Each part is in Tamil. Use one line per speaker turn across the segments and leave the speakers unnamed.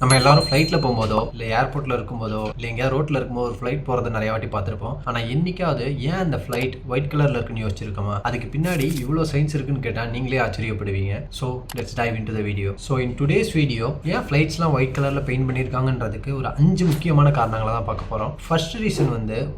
நம்ம எல்லாரும் ஃப்ளைட்ல போகும்போதோ இல்லை ஏர்போர்ட்ல இருக்கும்போதோ இல்லை எங்கேயாவது ரோட்ல இருக்கும்போது ஒரு ஃப்ளைட் போகிறத நிறைய வாட்டி பார்த்துருப்போம். ஆனால் என்னைக்காவது ஏன் அந்த ஃப்ளைட் ஒயிட் கலர்ல இருக்குன்னு யோசிச்சிருக்கோமா? அதுக்கு பின்னாடி இவ்வளோ சயின்ஸ் இருக்குன்னு கேட்டால் நீங்களே ஆச்சரியப்படுவீங்க. So let's dive into the video. So in today's video ஏன் ஃப்ளைட்ஸ்லாம் ஒயிட் கலர்ல பெயிண்ட் பண்ணியிருக்காங்கன்றதுக்கு ஒரு 5 முக்கியமான காரணங்களை தான் பார்க்க போகிறோம். ஃபர்ஸ்ட் ரீசன்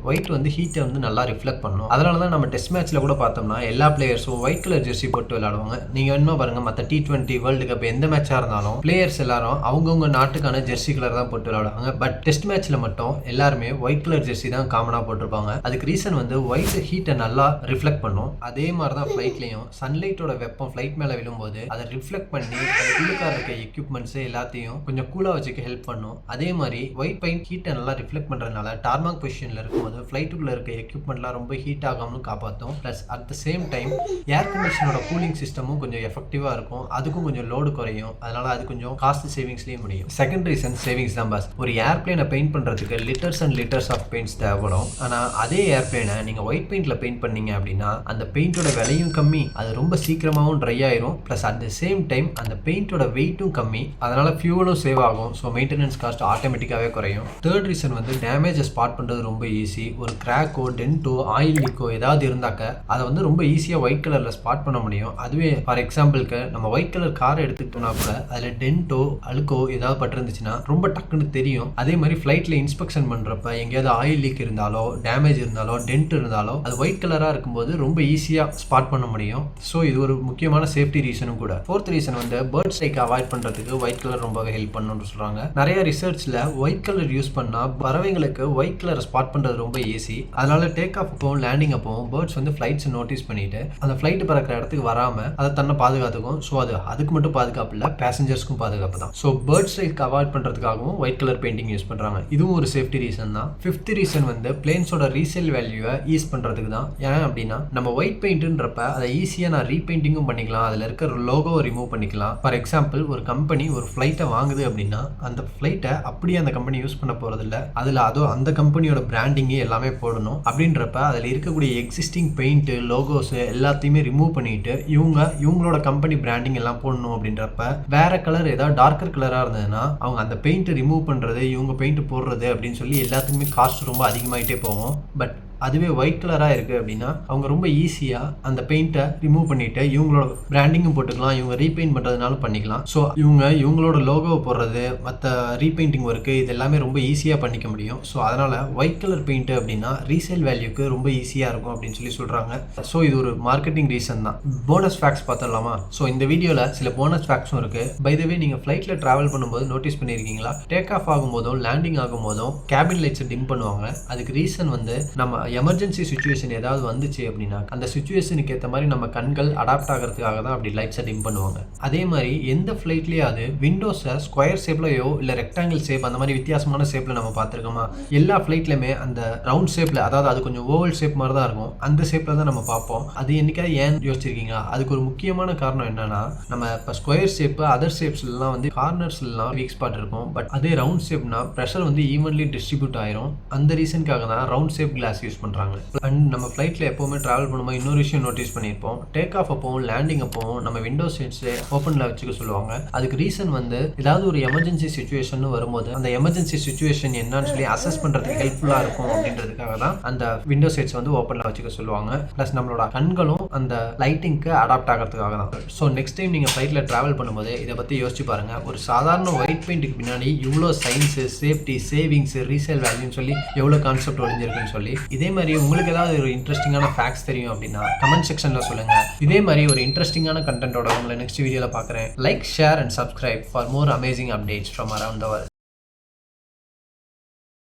ஒயிட் ஹீட்டை நல்லா ரிஃப்ளெக்ட் பண்ணும். அதனால தான் நம்ம டெஸ்ட் மேட்ச்ல கூட பார்த்தோம்னா எல்லா பிளேயர்ஸும் ஒயிட் கலர் ஜெர்சி போட்டு விளையாடுவாங்க. நீங்கள் வேணுமா பாருங்க, மற்ற T20 வேர்ல்டு கப் எந்த மேட்சாக இருந்தாலும் பிளேயர்ஸ் எல்லாரும் அவங்கவுங்க நாட்டுக்கான ஜெர்சி கலர் தான் போட்டு விளையாடுவாங்க. பட் டெஸ்ட் மேட்ச்ல மட்டும் எல்லாருமே ஒயிட் கலர் ஜெர்சி தான் காமனா போட்டிருப்பாங்க. அதுக்கு ரீசன் ஒயிட் ஹீட்டை நல்லா ரிஃப்ளெக்ட் பண்ணும். அதே மாதிரி தான் ஃபிளைட்லயும் சன்லைட்டோட வெப்பம் ஃபிளைட் மேல விழும்போது அதை ரிஃப்ளெக்ட் பண்ணி அதுக்குள்ளுக்காக இருக்க எக்யூப்மெண்ட்ஸ் எல்லாத்தையும் கொஞ்சம் கூலா வச்சுக்க ஹெல்ப் பண்ணும். அதே மாதிரி ஒயிட் பெயிண்ட் ஹீட்டை நல்லா ரிஃப்ளெக்ட் பண்றதுனால டார்மாக் பொசிஷன்ல இருக்கும்போது ஃபிளைட்டுக்குள்ள இருக்க எக்யூப்மெண்ட்லாம் ரொம்ப ஹீட் ஆகாமலும் காப்பாற்றும். Plus at the same time air கண்டிஷனோட கூலிங் சிஸ்டமும் கொஞ்சம் எஃபெக்டிவா இருக்கும். அதுக்கும் கொஞ்சம் லோடு குறையும். அதனால அது கொஞ்சம் காஸ்ட் சேவிங்ஸ்லயும் முடியும். செகண்ட் ரீசன் சேவிங்ஸ் தான் பாஸ். ஒரு ஏர்பிளேனை பெயிண்ட் பண்றதுக்கு litres and litres of paints தேவைப்படும். ஆனா அதே ஏர்பிளேனை நீங்க ஒயிட் பெயிண்ட்ல பெயிண்ட் பண்ணீங்க அப்படின்னா அந்த பெயிண்டோட விலையும் கம்மி, அது ரொம்ப சீக்கிரமாகவும் ட்ரை ஆயிரும். Plus at the same time அந்த பெயிண்டோட வெயிட்டும் கம்மி, அதனால ஃபியூவலும் சேவ் ஆகும். ஸோ மெயின்டெனன்ஸ் காஸ்ட் ஆட்டோமேட்டிக்காவே குறையும். தேர்ட் ரீசன் டேமேஜை ஸ்பாட் பண்றது ரொம்ப ஈஸி. ஒரு கிராக்கோ டென்ட்டோ ஆயில் லீக்கோ ஏதாவது இருந்தாக்க அதை ரொம்ப ஈஸியா ஒயிட் கலர்ல ஸ்பாட் பண்ண முடியும். அதுவே ஃபார் எக்ஸாம்பிளுக்கு நம்ம ஒயிட் கலர் காரை எடுத்துக்கிட்டோம்னா கூட அதுல டென்ட்டோ அழுக்கோ ஏதாவது பட்டிருந்துச்சுன்னா ரொம்ப டக்குன்னு தெரியும். அதே மாதிரி ஃபிளைட்ல இன்ஸ்பெக்ஷன் பண்றப்ப எங்கேயாவது ஆயில் லீக் இருந்தாலோ டேமேஜ் இருந்தாலோ டென்ட் இருந்தாலோ அது ஒயிட் கலரா இருக்கும்போது ரொம்ப ஈஸியா ஸ்பாட் பண்ண முடியும். ஸோ இது ஒரு முக்கியமான சேஃப்டி ரீசனும் கூட. Fourth reason bird strike avoid பண்றதுக்கு ஒயிட் கலர் ரொம்பவே ஹெல்ப் பண்ணுன்னு சொல்றாங்க. நிறைய ரிசர்ச்ல ஒயிட் கலர் யூஸ் பண்ணா பறவைங்களுக்கு ஒயிட் கலர் ஸ்பாட் பண்றது ரொம்ப ஈஸி. அதனால டேக் ஆஃப் அப்பவும் லேண்டிங் அப்பவும் பேர்ட்ஸ் ஃபிளைட்ஸ் நோட்டீஸ் பண்ணிட்டு அந்த ஃபிளைட் பறக்கிற இடத்துக்கு வராம அதை தன்னை பாதுகாத்துக்கும். ஸோ அதுக்கு மட்டும் பாதுகாப்பு இல்லை, பேசஞ்சர்ஸ்க்கும் பாதுகாப்பு தான். ஸோ பேர்ட் ஸ்ட்ரைக் அவாய்ட் பண்றதுக்காகவும் ஒயிட் கலர் பெயிண்டிங் யூஸ் பண்றாங்க. இதுவும் ஒரு சேஃப்டி ரீசன் தான். ஃபிஃப்த் ரீசன் பிளேன்ஸோட ரீசேல் வேல்யூவை ஈஸ் பண்றதுக்கு தான். ஏன் அப்படின்னா நம்ம ஒயிட் பெயிண்ட்ன்றப்ப அதை ஈஸியா நான் ரீபெயிண்டிங்கும் பண்ணிக்கலாம், அதுல இருக்க லோகோவை ரிமூவ் பண்ணிக்கலாம். ஃபார் எக்ஸாம்பிள் ஒரு கம்பெனி ஒரு ஃபிளைட்டை வாங்குது அப்படின்னா அந்த ஃபிளைட்டை அப்படியே அந்த கம்பெனி யூஸ் பண்ண போறது இல்லை, அதுல அந்த கம்பெனியோட பிராண்டிங்கே எல்லாமே போடணும். அப்படின்றப்ப அதுல இருக்கக்கூடிய எக்ஸிஸ்டிங் பெயிண்ட் லோகோஸ் எல்லாத்தையுமே ரிமூவ் பண்ணிட்டு இவங்களோட கம்பெனி பிராண்டிங் எல்லாம் போடணும். அப்படின்றப்ப வேற கலர் ஏதாவது டார்க்கர் கலரா இருந்ததுன்னா அவங்க அந்த பெயிண்ட் ரிமூவ் பண்றது இவங்க பெயிண்ட் போடுறது அப்படின்னு சொல்லி எல்லாத்துக்குமே காஸ்ட் ரொம்ப அதிகமாயிட்டே போகும். பட் அதுவே ஒயிட் கலராக இருக்குது அப்படின்னா அவங்க ரொம்ப ஈஸியாக அந்த பெயிண்ட்டை ரிமூவ் பண்ணிட்டு இவங்களோட பிராண்டிங்கும் போட்டுக்கலாம், இவங்க ரீபெயிண்ட் பண்ணுறதுனாலும் பண்ணிக்கலாம். ஸோ இவங்களோட லோகோவை போடுறது மற்ற ரீபெயிண்டிங் ஒர்க்கு இது எல்லாமே ரொம்ப ஈஸியாக பண்ணிக்க முடியும். ஸோ அதனால் ஒயிட் கலர் பெயிண்ட் அப்படின்னா ரீசேல் வேல்யூக்கு ரொம்ப ஈஸியாக இருக்கும் அப்படின்னு சொல்லி சொல்கிறாங்க. ஸோ இது ஒரு மார்க்கெட்டிங் ரீசன் தான். போனஸ் ஃபேக்ட்ஸ் பார்த்துடலாமா? ஸோ இந்த வீடியோவில் சில போனஸ் ஃபேக்ட்ஸும் இருக்குது. பை த வே நீங்கள் ஃப்ளைட்டில் ட்ராவல் பண்ணும்போது நோட்டீஸ் பண்ணியிருக்கீங்களா, டேக் ஆஃப் ஆகும்போதும் லேண்டிங் ஆகும்போதும் கேபின் லைட்ஸை டிம் பண்ணுவாங்க. அதுக்கு ரீசன் நம்ம எமர்ஜென்சி சுச்சுவேஷன் ஏதாவது வந்துச்சு அப்படின்னா அந்த சுச்சுவேஷனுக்கு ஏற்ற மாதிரி நம்ம கண்கள் அடாப்ட் ஆகிறதுக்காக தான் அப்படி லைட்ஸை டிம் பண்ணுவாங்க. அதே மாதிரி எந்த ஃப்ளைட்லேயாவது விண்டோஸை ஸ்கொயர் ஷேப்லையோ இல்லை ரெக்டாங்கிள் ஷேப் அந்த மாதிரி வித்தியாசமான ஷேப்பில் நம்ம பார்த்துருக்கோமா? எல்லா ஃப்ளைட்லையுமே அந்த ரவுண்ட் ஷேப்பில், அதாவது அது கொஞ்சம் ஓவல் ஷேப் மாதிரி தான் இருக்கும், அந்த ஷேப்பில் தான் நம்ம பார்ப்போம். அது என்னைக்காவது ஏன் யோசிச்சிருக்கீங்களா? அதுக்கு ஒரு முக்கியமான காரணம் என்னன்னா நம்ம இப்போ ஸ்கொயர் ஷேப்பு அதர் ஷேப்ஸ்லாம் கார்னர்ஸ்லாம் வீக் ஸ்பாட் இருக்கும். பட் அதே ரவுண்ட் ஷேப்னா ப்ரெஷர் ஈவன்லி டிஸ்ட்ரிபியூட் ஆயிரும். அந்த ரீசனுக்காக தான் ரவுண்ட் ஷேப் கிளாஸ் யூஸ் பண்ணுறாங்க. அண்ட் நம்ம ஃப்ளைட்டில் எப்போவுமே ட்ராவல் பண்ணும்போது இன்னொரு விஷயம் நோட்டீஸ் பண்ணியிருப்போம். டேக் ஆஃப் அப்பவும் லேண்டிங் அப்பவும் நம்ம விண்டோ சீட்ஸ் ஓப்பனில் வச்சுக்க சொல்லுவாங்க. அதுக்கு ரீசன் ஏதாவது ஒரு எமர்ஜென்சி சுச்சுவேஷன் வரும்போது அந்த எமர்ஜென்சி சுச்சுவேஷன் என்னன்னு சொல்லி அசஸ் பண்ணுறதுக்கு ஹெல்ப்ஃபுல்லாக இருக்கும் அப்படின்றதுக்காக தான் அந்த விண்டோ சீட்ஸ் ஓப்பனில் வச்சுக்க சொல்லுவாங்க. ப்ளஸ் நம்மளோட கண்களும் அந்த லைட்டிங்க்கு அடாப்ட் ஆகிறதுக்காக தான். ஸோ நெக்ஸ்ட் டைம் நீங்கள் ஃப்ளைட்டில் ட்ராவல் பண்ணும்போது இதை பற்றி யோசிச்சு பாருங்க. ஒரு சாதாரண ஒயிட் பெயிண்ட்டுக்கு பின்னாடி இவ்வளோ சயின்ஸு, சேஃப்டி, சேவிங்ஸ், ரீசேல் வேல்யூன்னு சொல்லி எவ்வளோ கான்செப்ட் ஒழிஞ்சிருக்குன்னு சொல்லி. இதே மாதிரி உங்களுக்கு ஏதாவது ஒரு இன்ட்ரெஸ்டிங்கான ஃபேக்ட்ஸ் தெரியும் அப்படின்னா கமெண்ட் செக்ஷன்ல சொல்லுங்க. இதே மாதிரி ஒரு இன்ட்ரெஸ்டிங்கான கண்டென்ட்டோட உங்களை நெக்ஸ்ட் வீடியோல பார்க்குறேன். Like, share and subscribe for more amazing updates from around the world.